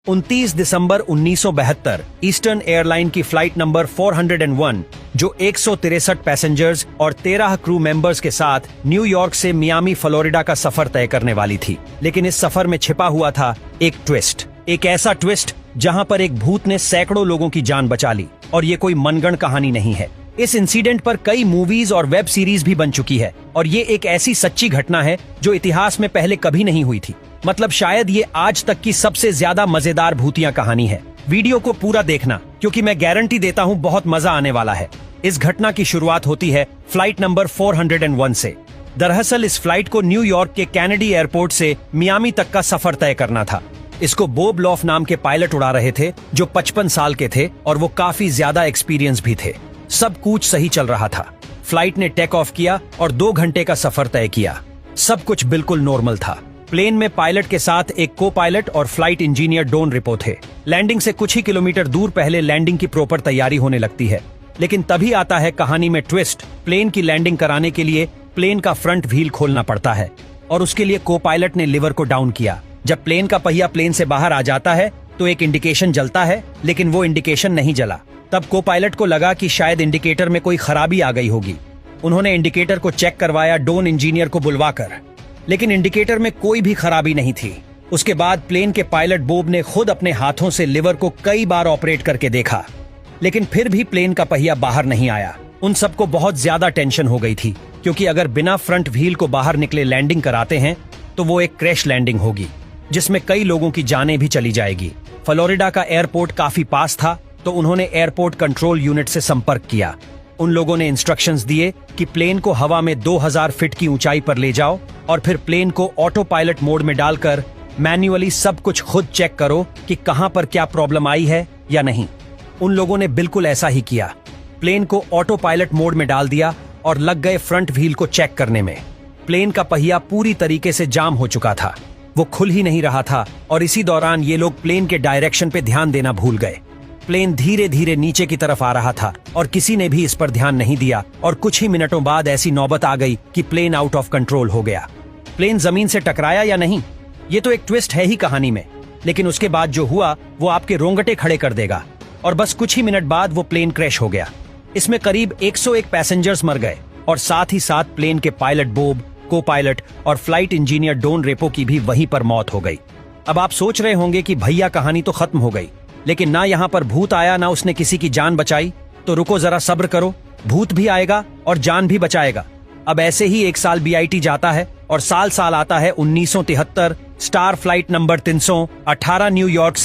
29 दिसंबर 1972 eastern airline की flight number 401 जो 163 passengers और 13 क्रू मेंबर्स के साथ न्यूयॉर्क से मियामी फ्लोरिडा का सफर तय करने वाली थी। लेकिन इस सफर में छिपा हुआ था एक ट्विस्ट, एक ऐसा ट्विस्ट जहां पर एक भूत ने सैकड़ों लोगों की जान बचा ली। और ये कोई मनगढ़ंत कहानी नहीं है। इस इंसिडेंट पर कई मूवीज और वेब सीरीज भी बन चुकी है और ये एक ऐसी सच्ची घटना है जो इतिहास में पहले कभी नहीं हुई थी। मतलब शायद ये आज तक की सबसे ज्यादा मजेदार भूतिया कहानी है। वीडियो को पूरा देखना क्योंकि मैं गारंटी देता हूँ बहुत मजा आने वाला है। इस घटना की शुरुआत होती है फ्लाइट नंबर 401 से। दरअसल इस फ्लाइट को न्यूयॉर्क के कैनेडी एयरपोर्ट से मियामी तक का सफर तय करना था। इसको बॉब लॉफ नाम के पायलट उड़ा रहे थे जो 55 साल के थे और वो काफी ज्यादा एक्सपीरियंस भी थे। सब कुछ सही चल रहा था। फ्लाइट ने टेक ऑफ किया और 2 घंटे का सफर तय किया। सब कुछ बिल्कुल नॉर्मल था। प्लेन में पायलट के साथ एक को पायलट और फ्लाइट इंजीनियर डोन रिपो थे। लैंडिंग से कुछ ही किलोमीटर दूर पहले लैंडिंग की प्रॉपर तैयारी होने लगती है। लेकिन तभी आता है कहानी में ट्विस्ट। प्लेन की लैंडिंग कराने के लिए प्लेन का फ्रंट व्हील खोलना पड़ता है और उसके लिए को पायलट ने लिवर को डाउन किया। जब प्लेन का पहिया प्लेन से बाहर आ जाता है तो एक इंडिकेशन जलता है, लेकिन वो इंडिकेशन नहीं जला। तब को पायलट को लगा कि शायद इंडिकेटर में कोई खराबी आ गई होगी। उन्होंने इंडिकेटर को चेक करवाया डोन इंजीनियर को बुलवाकर, लेकिन इंडिकेटर में कोई भी खराबी नहीं थी। उसके बाद प्लेन के पायलट बॉब ने खुद अपने हाथों से लिवर को कई बार ऑपरेट करके देखा, लेकिन फिर भी प्लेन का पहिया बाहर नहीं आया। उन सबको बहुत ज्यादा टेंशन हो गई थी क्योंकि अगर बिना फ्रंट व्हील को बाहर निकले लैंडिंग कराते हैं तो वो एक क्रैश लैंडिंग होगी जिसमें कई लोगों की जानें भी चली जाएगी। फ्लोरिडा का एयरपोर्ट काफी पास था तो उन्होंने एयरपोर्ट कंट्रोल यूनिट से संपर्क किया। उन लोगों ने इंस्ट्रक्शंस दिए कि प्लेन को हवा में 2000 फीट की ऊंचाई पर ले जाओ और फिर प्लेन को ऑटो पायलट मोड में डालकर मैन्युअली सब कुछ खुद चेक करो कि कहां पर क्या प्रॉब्लम आई है या नहीं। उन लोगों ने बिल्कुल ऐसा ही किया। प्लेन को ऑटो पायलट मोड में डाल दिया और लग गए फ्रंट व्हील को चेक करने में। प्लेन का पहिया पूरी तरीके से जाम हो चुका था, वो खुल ही नहीं रहा था और इसी दौरान ये लोग प्लेन के डायरेक्शन पे ध्यान देना भूल गए। प्लेन धीरे धीरे नीचे की तरफ आ रहा था और किसी ने भी इस पर ध्यान नहीं दिया और कुछ ही मिनटों बाद ऐसी नौबत आ गई कि प्लेन आउट ऑफ कंट्रोल हो गया। प्लेन जमीन से टकराया या नहीं, ये तो एक ट्विस्ट है ही कहानी में, लेकिन उसके बाद जो हुआ वो आपके रोंगटे खड़े कर देगा। और बस कुछ ही मिनट बाद वो प्लेन क्रैश हो गया। इसमें करीब 101 पैसेंजर्स मर गए और साथ ही साथ प्लेन के पायलट बॉब, को पायलट और फ्लाइट इंजीनियर डोन रेपो की भी वहीं पर मौत हो गई। अब आप सोच रहे होंगे कि भैया कहानी तो खत्म हो गई, लेकिन ना यहाँ पर भूत आया ना उसने किसी की जान बचाई। तो रुको जरा सब्र करो, भूत भी आएगा और जान भी बचाएगा। अब ऐसे ही एक साल बीआईटी जाता है और साल साल आता है 1973 स्टार फ्लाइट नंबर 318 न्यूयॉर्क से